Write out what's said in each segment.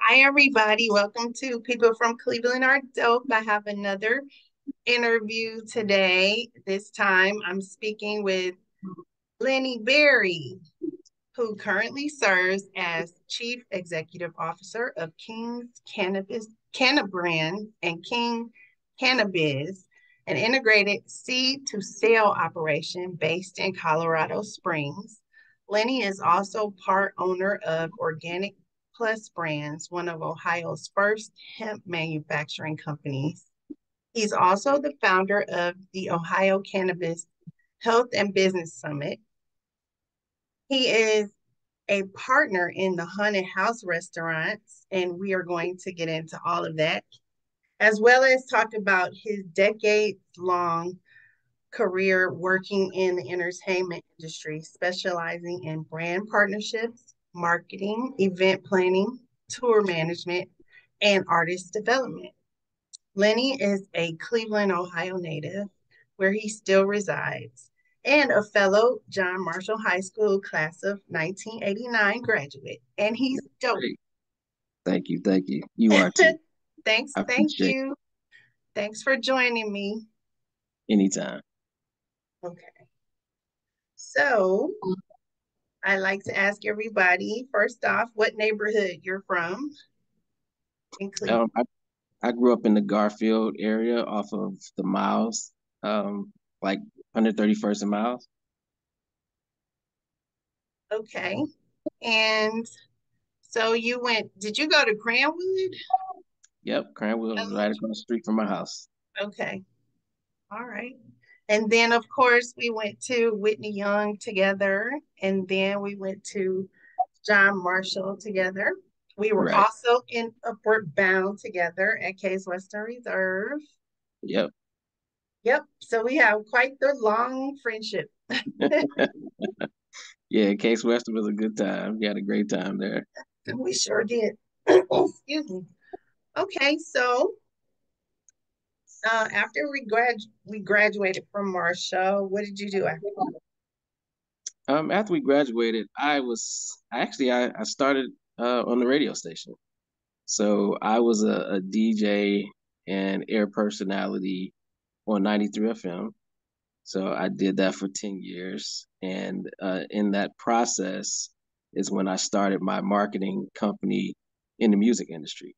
Hi, everybody. Welcome to People from Cleveland Are Dope. I have another interview today. This time I'm speaking with Lenny Berry, who currently serves as Chief Executive Officer of King's Cannabis, Cannabrand and King Cannabiz, an integrated seed to sale operation based in Colorado Springs. Lenny is also part owner of Organic Plus Brands, one of Ohio's first hemp manufacturing companies. He's also the founder of the Ohio Cannabis Health and Business Summit. He is a partner in the Haunted House restaurants, and we are going to get into all of that, as well as talk about his decades long career working in the entertainment industry, specializing in brand partnerships, marketing, event planning, tour management, and artist development. Lenny is a Cleveland, Ohio native, where he still resides, and a fellow John Marshall High School class of 1989 graduate. And he's dope. Great. Thank you. Thank you. You are too. Thanks. I Thank appreciate it. you. Thanks for joining me. Anytime. Okay. So I like to ask everybody first off, what neighborhood you're from in Cleveland. Um, I, I grew up in the Garfield area off of the Miles, like 131st and Miles. Okay. And so did you go to Grandwood? Yep, Cranwell is right across the street from my house. Okay. All right. And then, of course, we went to Whitney Young together, and then we went to John Marshall together. We were Right. also in Upward Bound together at Case Western Reserve. Yep. Yep. So we have quite the long friendship. Yeah, Case Western was a good time. We had a great time there. We sure did. Excuse me. Okay, so after we graduated from Marshall, what did you do after? After we graduated, I started on the radio station. So I was a DJ and air personality on 93 FM. So I did that for 10 years. And in that process is when I started my marketing company in the music industry.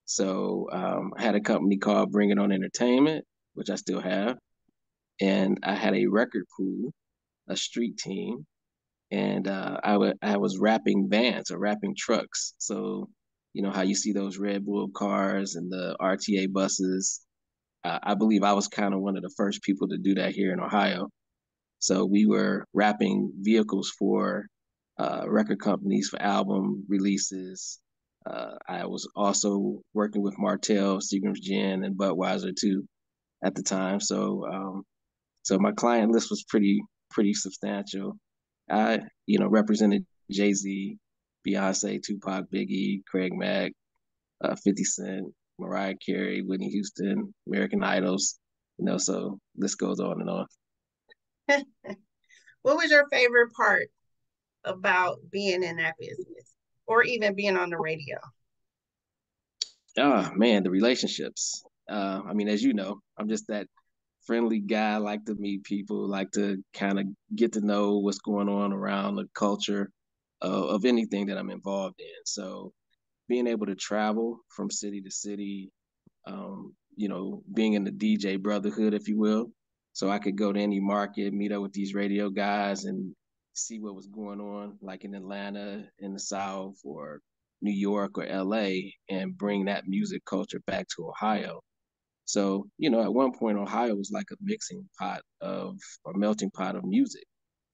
So I had a company called Bring It On Entertainment, which I still have. And I had a record pool, a street team, and I was wrapping vans or wrapping trucks. So, you know how you see those Red Bull cars and the RTA buses. I believe I was kind of one of the first people to do that here in Ohio. So we were wrapping vehicles for record companies for album releases. I was also working with Martell, Seagram's Gin, and Budweiser too at the time. So my client list was pretty substantial. I represented Jay Z, Beyonce, Tupac, Biggie, Craig Mack, 50 Cent, Mariah Carey, Whitney Houston, American Idols. So this goes on and on. What was your favorite part about being in that business or even being on the radio? Oh man, the relationships. I mean, as you know, I'm just that friendly guy. I like to meet people, like to kind of get to know what's going on around the culture of anything that I'm involved in. So being able to travel from city to city, being in the DJ brotherhood, if you will. So I could go to any market, meet up with these radio guys and see what was going on, like in Atlanta, in the South, or New York or LA, and bring that music culture back to Ohio. So, at one point, Ohio was like a mixing pot of, or melting pot of music.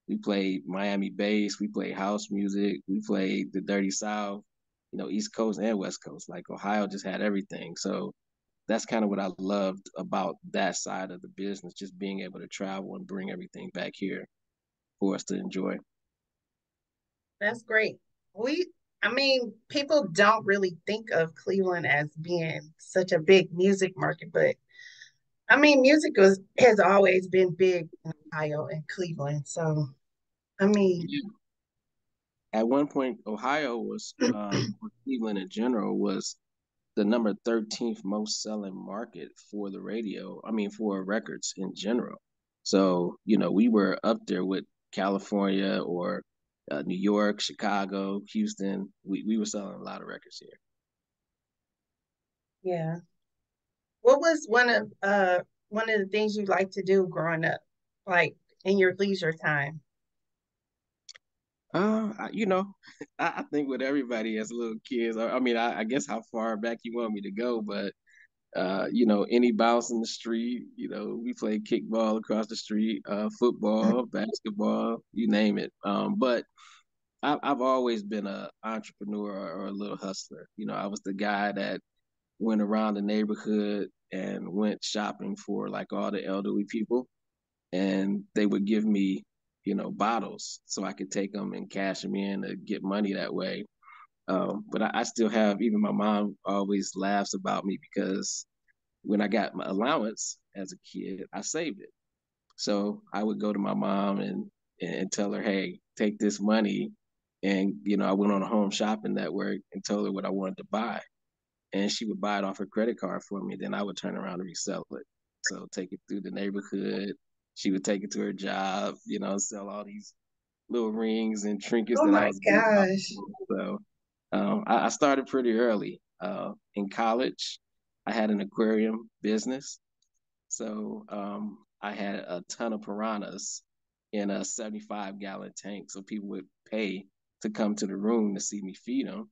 We played Miami bass, we played house music, we played the Dirty South, East Coast and West Coast. Like Ohio just had everything. So that's kind of what I loved about that side of the business, just being able to travel and bring everything back here for us to enjoy. That's great. I mean, people don't really think of Cleveland as being such a big music market, but I mean, has always been big in Ohio and Cleveland. So, I mean, Yeah. at one point, Ohio was, or Cleveland in general, was the number 13th most selling market for the radio. I mean, for records in general. So, we were up there with California or New York, Chicago, Houston. We were selling a lot of records here. Yeah. What was one of the things you like to do growing up, like in your leisure time? You know, I think with everybody as little kids, I mean, I guess how far back you want me to go, but any bounce in the street, we played kickball across the street, football, basketball, you name it. But I've always been a entrepreneur or a little hustler. I was the guy that went around the neighborhood and went shopping for like all the elderly people, and they would give me, bottles so I could take them and cash them in to get money that way. But I still have, even my mom always laughs about me because when I got my allowance as a kid, I saved it. So I would go to my mom and tell her, hey, take this money. And, I went on a home shopping network and told her what I wanted to buy. And she would buy it off her credit card for me. Then I would turn around and resell it. So take it through the neighborhood. She would take it to her job, sell all these little rings and trinkets Oh that I my was getting off. gosh. So I started pretty early. In college, I had an aquarium business. So I had a ton of piranhas in a 75-gallon tank. So people would pay to come to the room to see me feed them.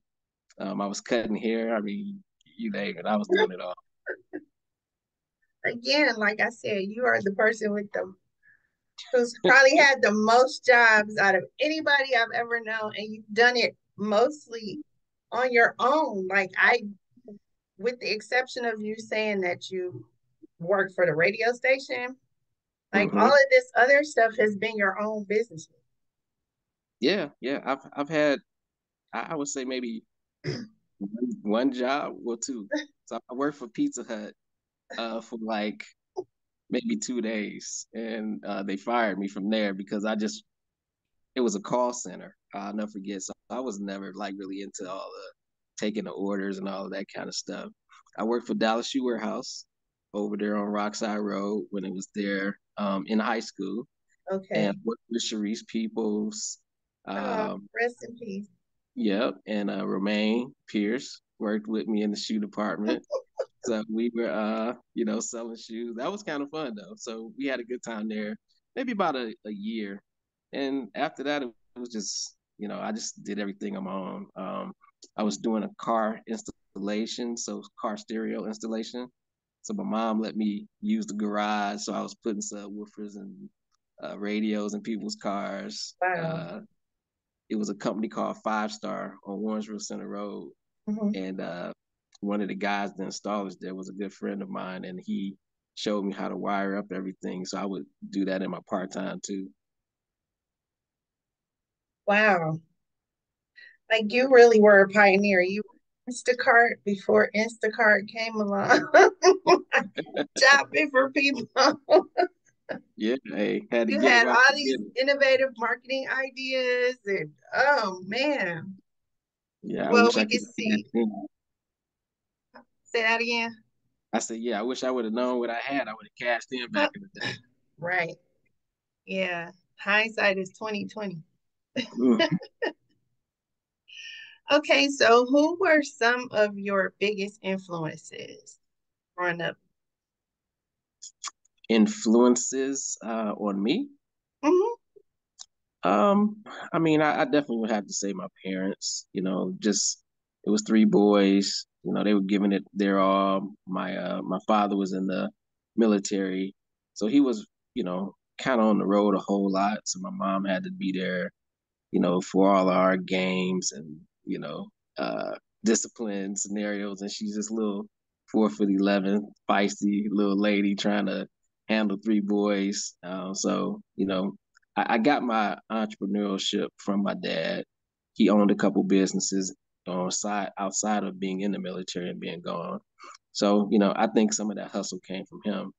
I was cutting hair. I mean, you name it. I was doing it all. Again, like I said, you are the person with the who's probably had the most jobs out of anybody I've ever known, and you've done it mostly on your own. Like with the exception of you saying that you work for the radio station, like all Hmm. of this other stuff has been your own business. Yeah, yeah. I've had, I would say maybe one job, well, two. So I worked for Pizza Hut for like maybe 2 days, and they fired me from there because it was a call center. I'll never forget. So I was never like really into all the taking the orders and all of that kind of stuff. I worked for Dallas Shoe Warehouse over there on Rockside Road when it was there in high school, and Okay. worked with Sharice Peoples. Oh, Um, rest in peace. yep, and Romaine Pierce worked with me in the shoe department. So we were, selling shoes. That was kind of fun though. So we had a good time there, maybe about a year. And after that, it was just, I just did everything on my own. I was doing a car installation, so car stereo installation. So my mom let me use the garage. So I was putting subwoofers and radios in people's cars. Wow. It was a company called Five Star on Warrensville Center Road, Mhm. and one of the guys, the installers there, was a good friend of mine, and he showed me how to wire up everything. So I would do that in my part time too. Wow. Like you really were a pioneer. You were Instacart before Instacart came along. Shopping for people. Yeah, hey, had to You get it had while all I could these get it. innovative marketing ideas and oh man. Yeah, I Well, wish we I can could have see. cashed in. Say that again. I said, yeah, I wish I would have known what I had. I would have cashed in back in the Right. Yeah. Hindsight is 2020. day. Okay, so who were some of your biggest influences growing up? Influences on me. Hmm. Um, I mean, I definitely would have to say my parents. Just it was three boys. They were giving it their all. My father was in the military, so he was kind of on the road a whole lot. So my mom had to be there, for all our games and uh, discipline scenarios. And she's this little 4 foot 11, feisty little lady trying to handle three boys. So I got my entrepreneurship from my dad. He owned a couple businesses on side outside of being in the military and being gone. So I think some of that hustle came from him.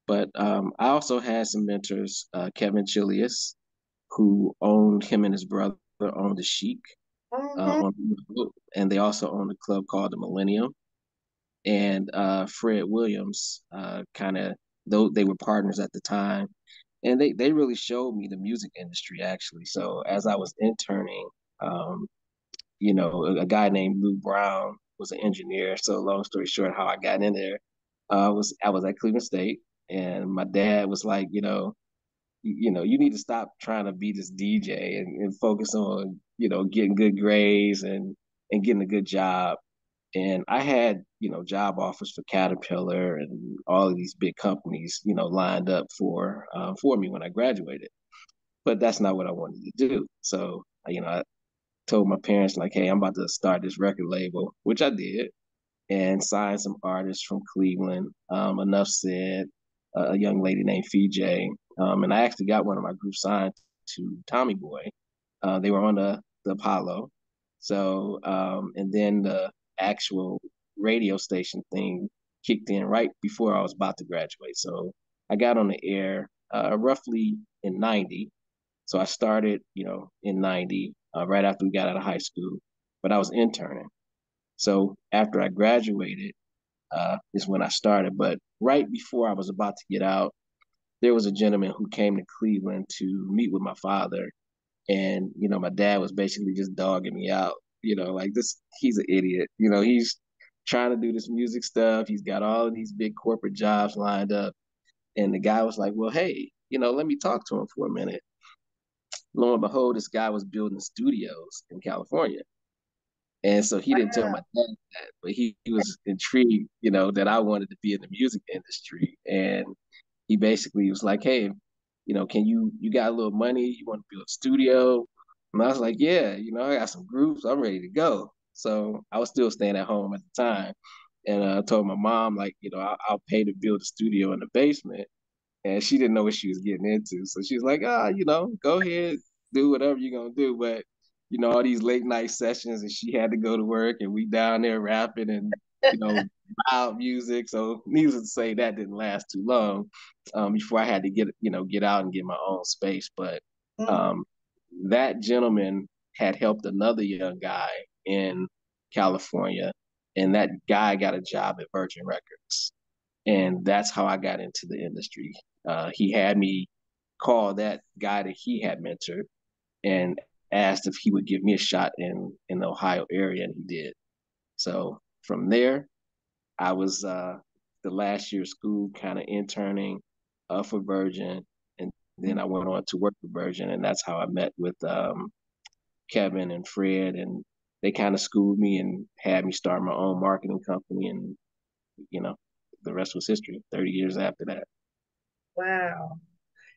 But I also had some mentors, Kevin Chilius, who owned him and his brother owned the Chic Mm-hmm. and they also owned a club called the Millennium. And Fred Williams, kind of, though they were partners at the time, and they really showed me the music industry actually. So as I was interning, um, a guy named Lou Brown was an engineer. So long story short, how I got in there, was I was at Cleveland State, and my dad was like, you need to stop trying to be this DJ and focus on, getting good grades and getting a good job. And I had, job offers for Caterpillar and all of these big companies, lined up for me when I graduated. But that's not what I wanted to do. So, I told my parents like, hey, I'm about to start this record label, which I did, and signed some artists from Cleveland. Enough said, a young lady named Fiji, and I actually got one of my groups signed to Tommy Boy. They were on the Apollo. So, and then the actual radio station thing kicked in right before I was about to graduate. So I got on the air roughly in 90. So I started, in 90, right after we got out of high school, but I was interning. So after I graduated, is when I started. But right before I was about to get out, there was a gentleman who came to Cleveland to meet with my father. And, my dad was basically just dogging me out, like this, he's an idiot. He's trying to do this music stuff. He's got all of these big corporate jobs lined up. And the guy was like, well, hey, let me talk to him for a minute. Lo and behold, this guy was building studios in California. And so he didn't tell my Wow. dad that, but he was intrigued, that I wanted to be in the music industry. And he basically was like, hey, can you got a little money? You want to build a studio? And I was like, yeah, I got some groups. I'm ready to go. So I was still staying at home at the time. And I told my mom, like, I'll pay to build a studio in the basement, and she didn't know what she was getting into. So she was like, go ahead, do whatever you're gonna do. But all these late night sessions, and she had to go to work, and we down there rapping and loud music. So needless to say, that didn't last too long before I had to get out and get my own space. But Mm. um, that gentleman had helped another young guy in California, and that guy got a job at Virgin Records, and that's how I got into the industry. He had me call that guy that he had mentored and asked if he would give me a shot in the Ohio area, and he did. So from there, I was the last year of school, kind of interning for Virgin, and then I went on to work for Virgin, and that's how I met with Kevin and Fred, and they kind of schooled me and had me start my own marketing company, and you know, the rest was history. 30 years after that. Wow.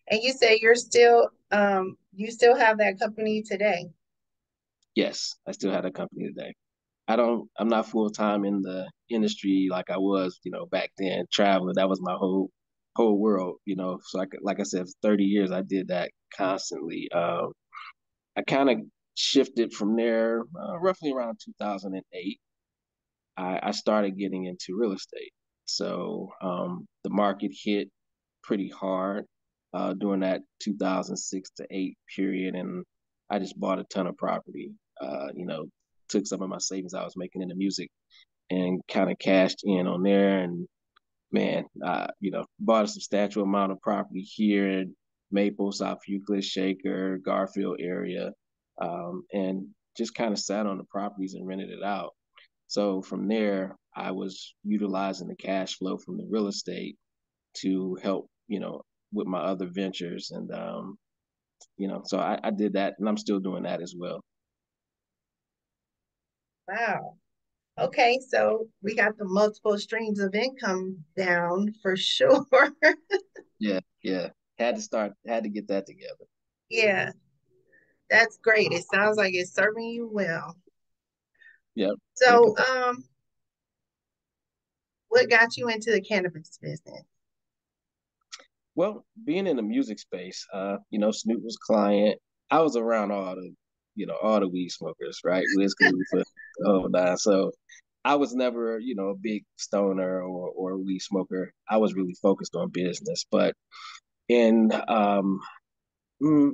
And you say you still have that company today. Yes, I still had a company today. I'm not full time in the industry like I was, back then, traveling. That was my whole world, So like I said, for 30 years, I did that constantly. I kind of shifted from there roughly around 2008. I started getting into real estate. So the market hit pretty hard during that 2006 to 8 period. And I just bought a ton of property, took some of my savings I was making in the music and kind of cashed in on there. And man, bought a substantial amount of property here in Maple, South Euclid, Shaker, Garfield area, and just kind of sat on the properties and rented it out. So from there, I was utilizing the cash flow from the real estate to help, with my other ventures. And, so I did that, and I'm still doing that as well. Wow. Okay, so we got the multiple streams of income down for sure. Yeah, yeah. Had to get that together. Yeah, that's great. It sounds like it's serving you well. Yep, can't So, complain. what got you into the cannabis business? Well, being in the music space, Snoop was client. I was around all the weed smokers, right? Wiz Khalifa, the whole nine. So I was never, a big stoner or weed smoker. I was really focused on business. But in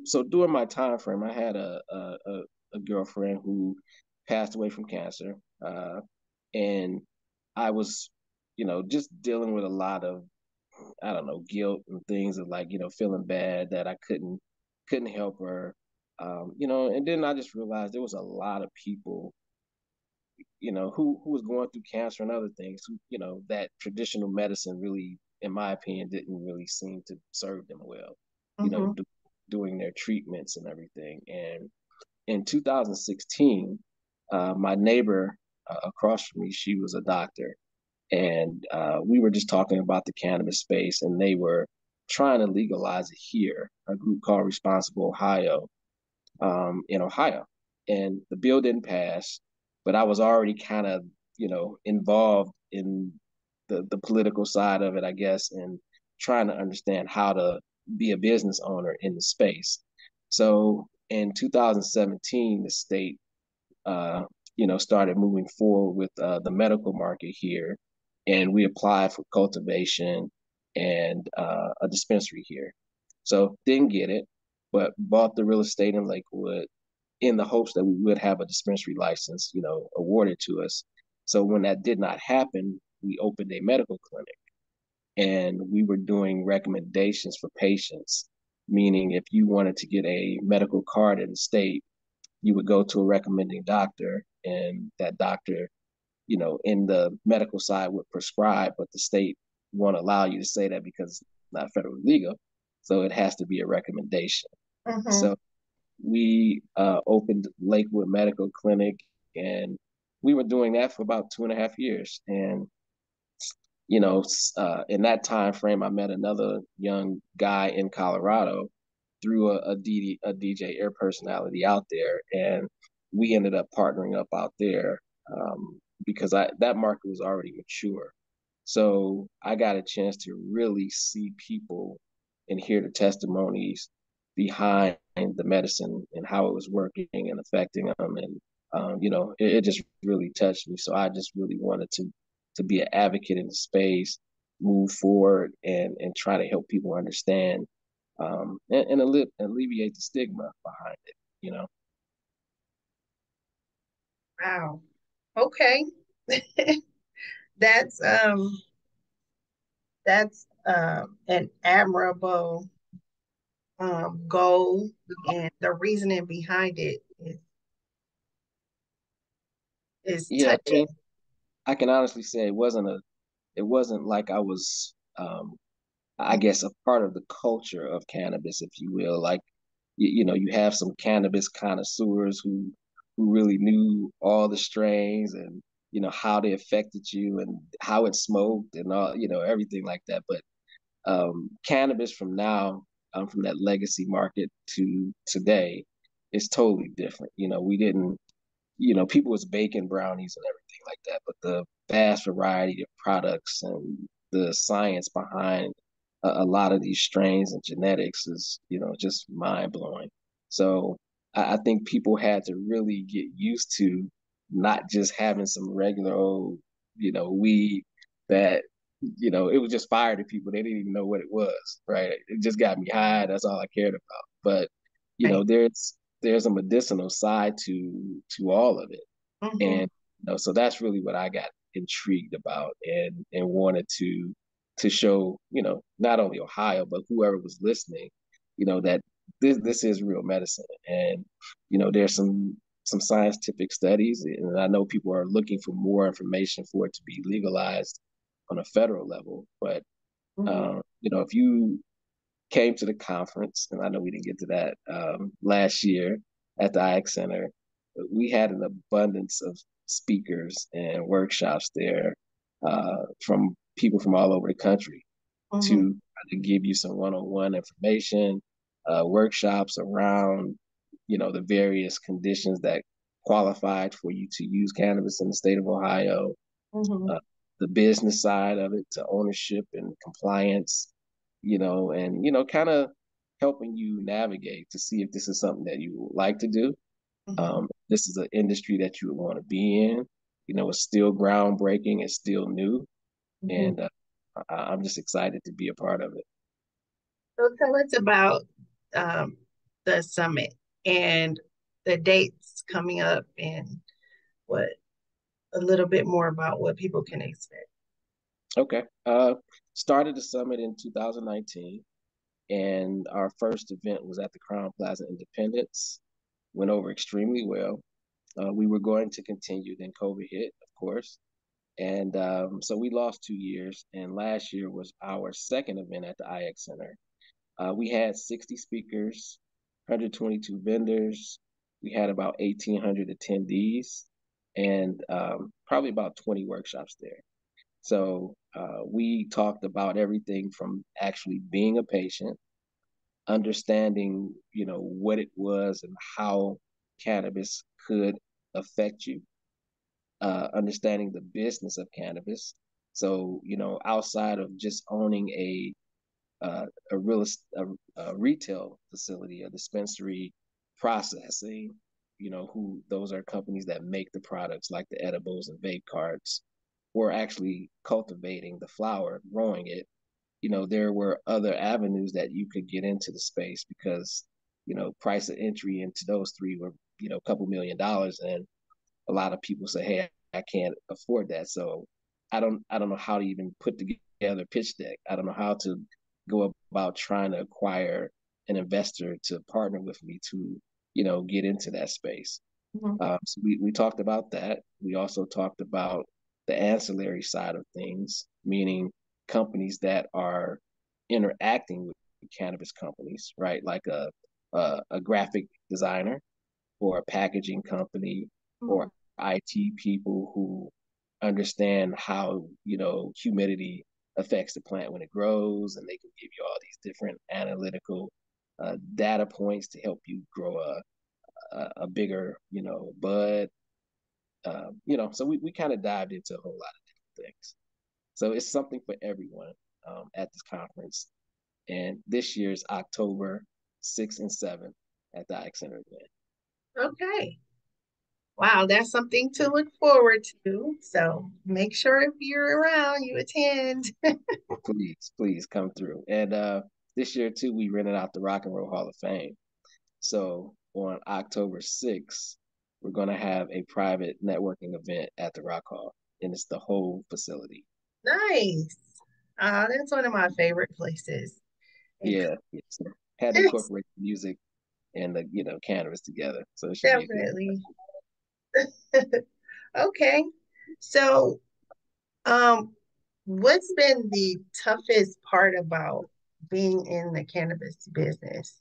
so during my time frame, I had a a girlfriend who passed away from cancer, and I was, just dealing with a lot of, I don't know, guilt and things of like, feeling bad that I couldn't help her. And then I just realized there was a lot of people, who was going through cancer and other things, who, that traditional medicine really, in my opinion, didn't really seem to serve them well, you know, Mm-hmm. do, doing their treatments and everything. And in 2016, my neighbor across from me, she was a doctor, and we were just talking about the cannabis space, and they were trying to legalize it here, a group called Responsible Ohio, in Ohio. And the bill didn't pass, but I was already kind of, involved in the political side of it, I guess, and trying to understand how to be a business owner in the space. So in 2017, the state, uh, started moving forward with the medical market here, and we applied for cultivation and a dispensary here. So didn't get it, but bought the real estate in Lakewood in the hopes that we would have a dispensary license, awarded to us. So when that did not happen, we opened a medical clinic, and we were doing recommendations for patients, meaning if you wanted to get a medical card in the state, you would go to a recommending doctor, and that doctor, in the medical side would prescribe, but the state won't allow you to say that because it's not federally legal. So it has to be a recommendation. Mm-hmm. So we opened Lakewood Medical Clinic, and we were doing that for about 2.5 years. And in that time frame, I met another young guy in Colorado through a DJ air personality out there, and we ended up partnering up out there, because that market was already mature. So I got a chance to really see people and hear the testimonies behind the medicine and how it was working and affecting them, and it just really touched me. So I just really wanted to be an advocate in the space, move forward, and try to help people understand, and alleviate the stigma behind it. You know. Wow. Okay. That's an admirable goal, and the reasoning behind it is Yeah, I touching. mean, I can honestly say it wasn't like I was, I guess, a part of the culture of cannabis, if you will. Like, you have some cannabis connoisseurs who really knew all the strains, and how they affected you and how it smoked and all, everything like that. But cannabis from now, from that legacy market to today, is totally different. We didn't, people was baking brownies and everything like that, but the vast variety of products and the science behind a lot of these strains and genetics is, just mind blowing. So I think people had to really get used to not just having some regular old, weed that, it was just fire to people. They didn't even know what it was, right? It just got me high. That's all I cared about. But, Right. there's a medicinal side to all of it. Mm-hmm. And so that's really what I got intrigued about, and wanted to show, not only Ohio, but whoever was listening, that this is real medicine. And there's some scientific studies, and I know people are looking for more information for it to be legalized on a federal level. But Mm-hmm. if you came to the conference, and I know we didn't get to that, last year at the IX Center, we had an abundance of speakers and workshops there, from people from all over the country, Mm-hmm. to give you some one-on-one information, workshops around, the various conditions that qualified for you to use cannabis in the state of Ohio, Mm-hmm. uh, the business side of it, to ownership and compliance, and kind of helping you navigate to see if this is something that you would like to do. Mm-hmm. This is an industry that you would want to be in. It's still groundbreaking, it's still new, Mm-hmm. and I'm just excited to be a part of it. So tell us about um, the summit and the dates coming up and what a little bit more about what people can expect. Okay. Started the summit in 2019, and our first event was at the Crown Plaza Independence. Went over extremely well. We were going to continue, then COVID hit, of course. And so we lost 2 years, and last year was our second event at the IX Center. We had 60 speakers, 122 vendors. We had about 1,800 attendees, and probably about 20 workshops there. So we talked about everything from actually being a patient, understanding, what it was and how cannabis could affect you, understanding the business of cannabis. So, outside of just owning a real a retail facility, a dispensary processing, who those are companies that make the products like the edibles and vape carts, or actually cultivating the flower, growing it. There were other avenues that you could get into the space because, price of entry into those three were, a couple $1 million. And a lot of people say, hey, I can't afford that. So I don't know how to even put together a pitch deck. I don't know how to go about trying to acquire an investor to partner with me to, get into that space. Mhm. So we talked about that. We also talked about the ancillary side of things, meaning companies that are interacting with cannabis companies, right? Like a graphic designer or a packaging company or Mhm. IT people who understand how, humidity affects the plant when it grows, and they can give you all these different analytical data points to help you grow a bigger, bud. So we kind of dived into a whole lot of different things. So it's something for everyone at this conference. And this year's October 6th and 7th at the Ike Center event. Okay. Wow, that's something to look forward to. So make sure if you're around, you attend. Please, please come through. And this year too, we rented out the Rock and Roll Hall of Fame. So on October 6th, we're gonna have a private networking event at the Rock Hall, and it's the whole facility. Nice. That's one of my favorite places. And Yeah, yeah. So had to incorporate music and the cannabis together, so it should be a good. definitely. Okay. So, um, what's been the toughest part about being in the cannabis business?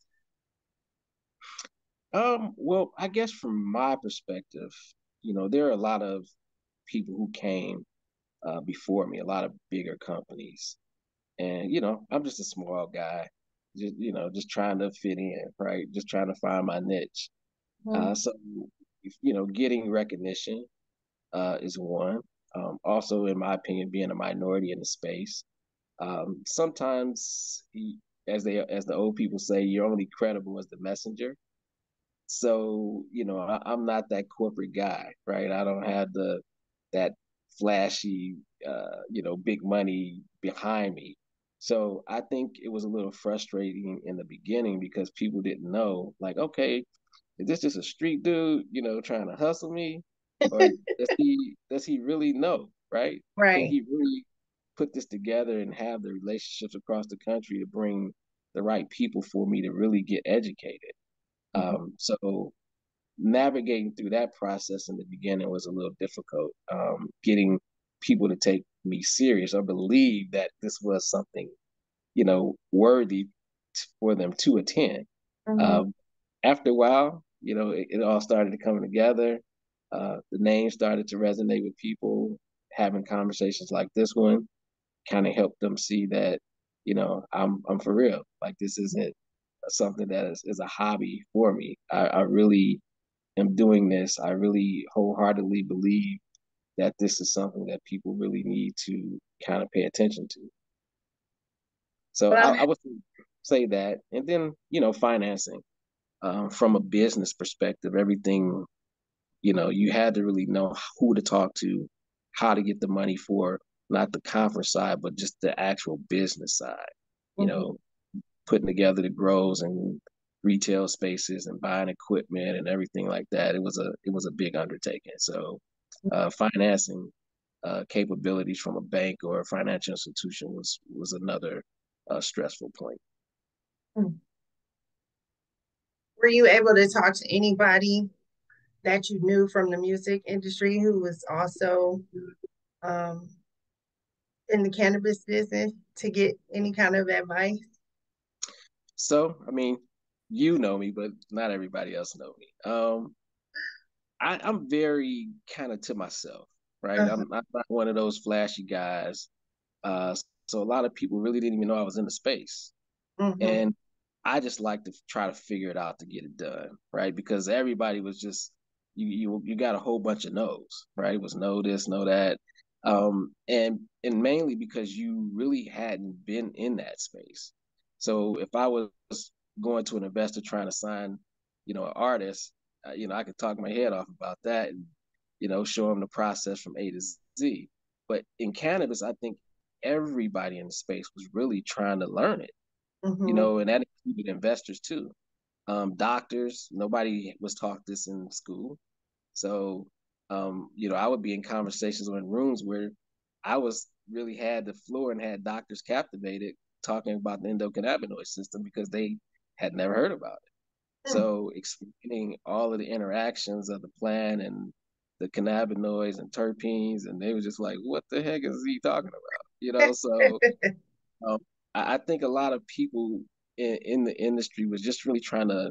Well, I guess from my perspective, there are a lot of people who came before me, a lot of bigger companies. And, I'm just a small guy, just trying to fit in, right? Just trying to find my niche. Mhm. So, getting recognition is one. Also, in my opinion, being a minority in the space. Sometimes, as the old people say, you're only credible as the messenger. So, I'm not that corporate guy, right? I don't have that flashy, big money behind me. So I think it was a little frustrating in the beginning because people didn't know, like, okay, is this just a street dude, trying to hustle me, or does he really know, right? Can Right. he really put this together and have the relationships across the country to bring the right people for me to really get educated? Mhm. So navigating through that process in the beginning was a little difficult. Getting people to take me serious or believe that this was something, worthy for them to attend. Mhm. Um, After a while, it all started to come together. The name started to resonate with people. Having conversations like this one kind of helped them see that, I'm for real. Like this isn't something that is a hobby for me. I really am doing this. I really wholeheartedly believe that this is something that people really need to kind of pay attention to. So Well, I would say that, and then financing from a business perspective, everything you had to really know who to talk to, how to get the money for not the conference side, but just the actual business side. You mhm. know, putting together the grows and retail spaces and buying equipment and everything like that. It was a big undertaking. So financing capabilities from a bank or a financial institution was another stressful point. Hmm. Were you able to talk to anybody that you knew from the music industry who was also um, in the cannabis business to get any kind of advice? So, I mean, you know me, but not everybody else know me. I'm very kind of to myself, right? Uh-huh. I'm not one of those flashy guys. Uh, so a lot of people really didn't even know I was in the space. Mm-hmm. And I just like to try to figure it out to get it done, right? Because everybody was just you got a whole bunch of no's, right? It was no this, no that. And mainly because you really hadn't been in that space. So if I was going to an investor trying to sign, an artist, I could talk my head off about that and, show them the process from A to Z. But in cannabis, I think everybody in the space was really trying to learn it, Mm-hmm. and that included investors too. Doctors, nobody was taught this in school. So, I would be in conversations or in rooms where I was really had the floor and had doctors captivated talking about the endocannabinoid system because they had never heard about it. So, explaining all of the interactions of the plant and the cannabinoids and terpenes, and they were just like, "What the heck is he talking about?" So um, I think a lot of people in the industry was just really trying to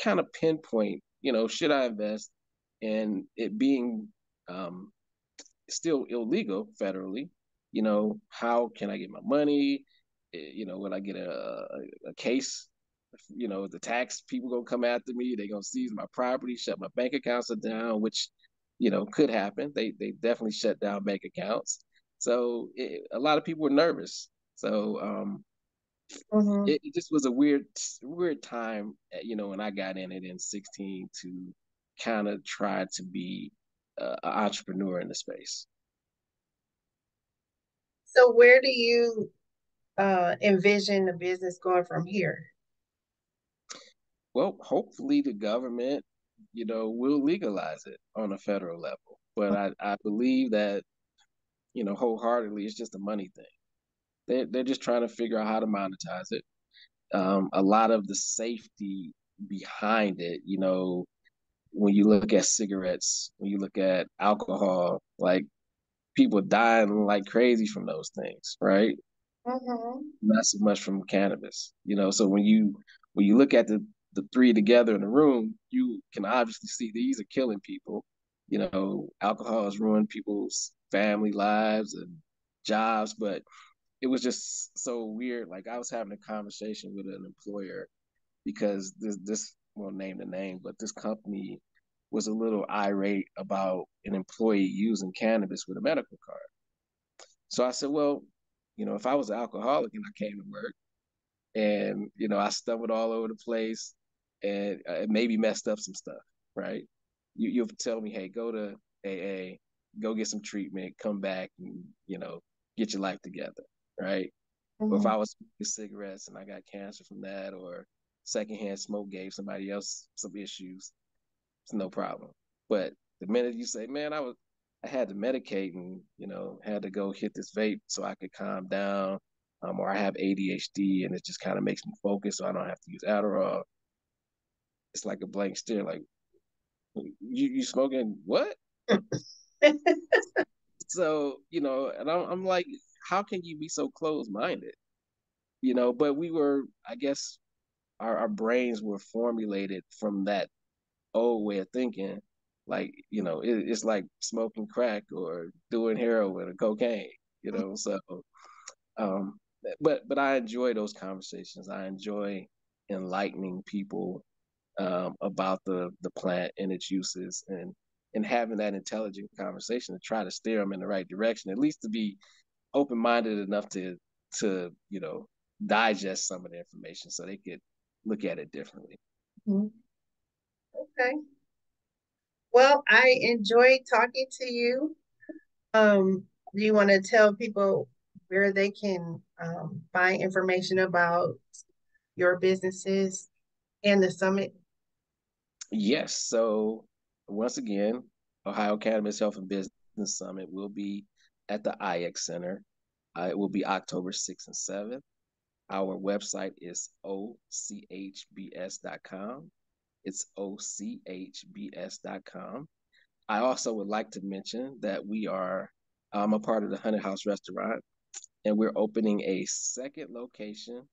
kind of pinpoint, should I invest, and it being um, still illegal federally. How can I get my money? When I get a case, the tax people gonna come after me. They gonna seize my property, shut my bank accounts down, which could happen. They definitely shut down bank accounts. So a lot of people were nervous. So Mm-hmm. it just was a weird time, when I got in it in 16 to kind of try to be an entrepreneur in the space. So where do you envision the business going from here? Well, hopefully the government, will legalize it on a federal level. But I believe that, wholeheartedly, it's just a money thing. They're just trying to figure out how to monetize it. A lot of the safety behind it, when you look at cigarettes, when you look at alcohol, like people dying like crazy from those things, right? Mm-hmm. Not so much from cannabis, So when you look at the three together in the room, you can obviously see these are killing people. Alcohol has ruined people's family lives and jobs, but it was just so weird. Like I was having a conversation with an employer because this won't name the name, but this company was a little irate about an employee using cannabis with a medical card. So I said, well, if I was an alcoholic and I came to work and, I stumbled all over the place and maybe messed up some stuff, right? You'll tell me, hey, go to AA, go get some treatment, come back and, get your life together, right? Or if Mm-hmm. I was smoking cigarettes and I got cancer from that, or secondhand smoke gave somebody else some issues, it's no problem. But the minute you say, man, I had to medicate and, had to go hit this vape so I could calm down, or I have ADHD and it just kind of makes me focus so I don't have to use Adderall. It's like a blank stare, like, you smoking what? So, and I'm like, how can you be so close minded? But we were, I guess, our brains were formulated from that old way of thinking. Like, it's like smoking crack or doing heroin or cocaine, So, um, but I enjoy those conversations. I enjoy enlightening people about the plant and its uses and having that intelligent conversation to try to steer them in the right direction, at least to be open minded enough to digest some of the information so they could look at it differently. Mhm. Okay. Well, I enjoyed talking to you. Do you want to tell people where they can find information about your businesses? and the summit? Yes. So once again, Ohio Cannabis Health and Business Summit will be at the IX Center. It will be October 6th and 7th. Our website is ochbs.com. It's ochbs.com. I also would like to mention that we are a part of the Honey House Restaurant, and we're opening a second location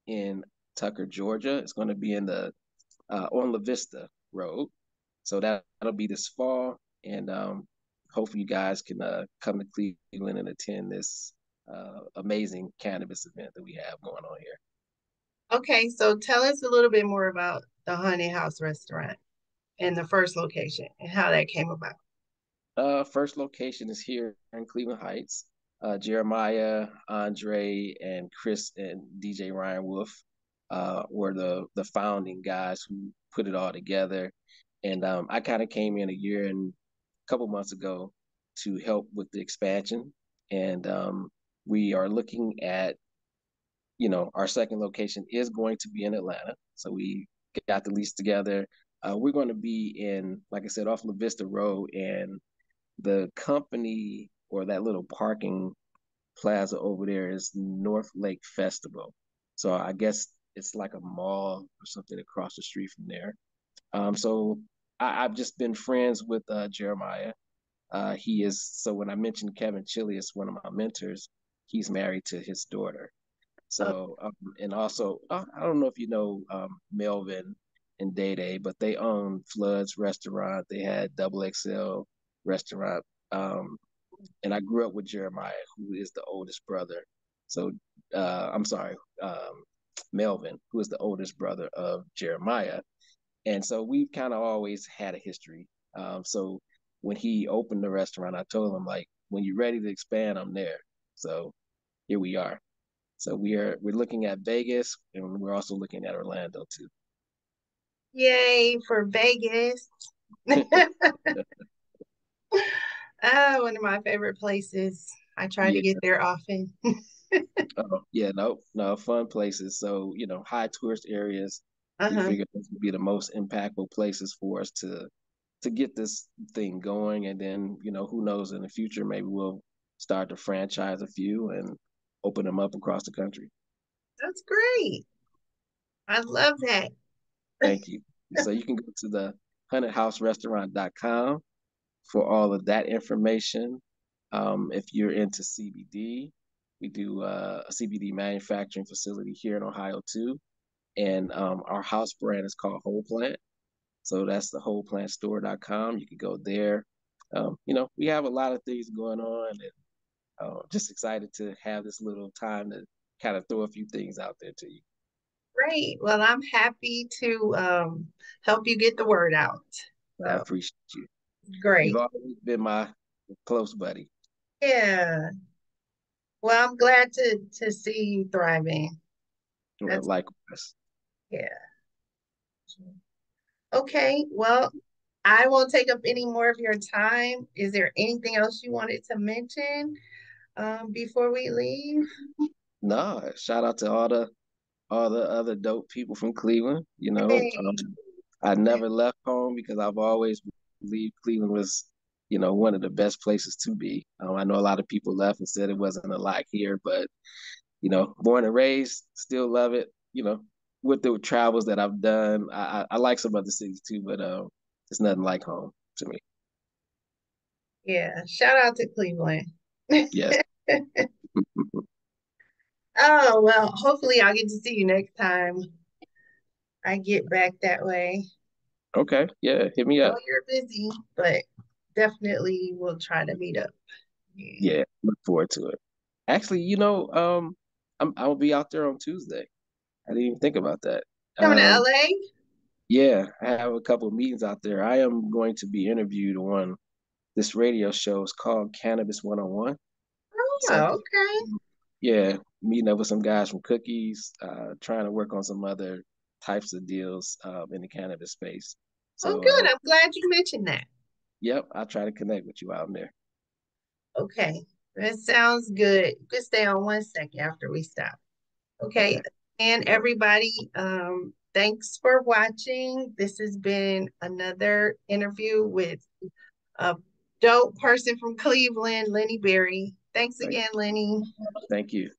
in Tucker, Georgia. It's going to be in the on La Vista Road. So that'll be this fall, and hopefully you guys can come to Cleveland and attend this amazing cannabis event that we have going on here. Okay, so tell us a little bit more about the Honey House restaurant and the first location and how that came about. First location is here in Cleveland Heights. Jeremiah, Andre, and Chris and DJ Ryan Wolf were the founding guys who put it all together. And I kind of came in a year and a couple months ago to help with the expansion. And we are looking at, our second location is going to be in Atlanta. So we got the lease together. We're going to be in, like I said, off La Vista Road, and the company or that little parking plaza over there is North Lake Festival. So I guess it's like a mall or something across the street from there. So I've just been friends with Jeremiah. So when I mentioned Kevin Chili as one of my mentors, he's married to his daughter. Oh, So, and also, I don't know if you know Melvin and Day Day, but they own Flood's Restaurant. They had Double XL Restaurant. Um, and I grew up with Jeremiah, who is the oldest brother. So, I'm sorry, Melvin, who is the oldest brother of Jeremiah. And so we've kind of always had a history. So when he opened the restaurant, I told him, like, when you're ready to expand, I'm there. So here we are. So we're looking at Vegas, and we're also looking at Orlando too. yay for Vegas. One of my favorite places. I try to Yeah, get there often. yeah, no, no, fun places. So high tourist areas. We Uh-huh. figured those would be the most impactful places for us to get this thing going, and then who knows, in the future maybe we'll start to franchise a few and open them up across the country. That's great. I love that. Thank you. So you can go to the huntedhouserestaurant.com for all of that information. If you're into CBD, we do a CBD manufacturing facility here in Ohio too. And our house brand is called Whole Plant. So that's the wholeplantstore.com. You can go there. We have a lot of things going on, and just excited to have this little time to kind of throw a few things out there to you. Great. Well, I'm happy to help you get the word out. I So appreciate you. You've great. always been my close buddy. Yeah. Well, I'm glad to see you thriving. Well, That's likewise. yeah. Okay. Well, I won't take up any more of your time. Is there anything else you wanted to mention before we leave? No, shout out to all the other dope people from Cleveland. Hey. I never left home because I've always believed Cleveland was, one of the best places to be. I know a lot of people left and said it wasn't a lot here, but born and raised, still love it. With the travels that I've done, I like some other cities too, but it's nothing like home to me. Yeah. Shout out to Cleveland. Yes. Oh, well, hopefully I'll get to see you next time I get back that way. Okay. Yeah. Hit me I know up. you're busy, but definitely we'll try to meet up. Yeah. Yeah. Look forward to it. Actually, I'll be out there on Tuesday. I didn't even think about that. Coming to Um, LA? yeah, I have a couple of meetings out there. I am going to be interviewed on this radio show. It's called Cannabis 101. So Oh, okay. yeah, meeting up with some guys from Cookies, trying to work on some other types of deals in the cannabis space. Oh, So good. I'm glad you mentioned that. yep, I'll try to connect with you out there. Okay. That sounds good. You could stay on 1 second after we stop. Okay. Okay. And All right. everybody, Thanks for watching. This has been another interview with a dope person from Cleveland, Lenny Berry. Thanks again, Lenny. Thank you.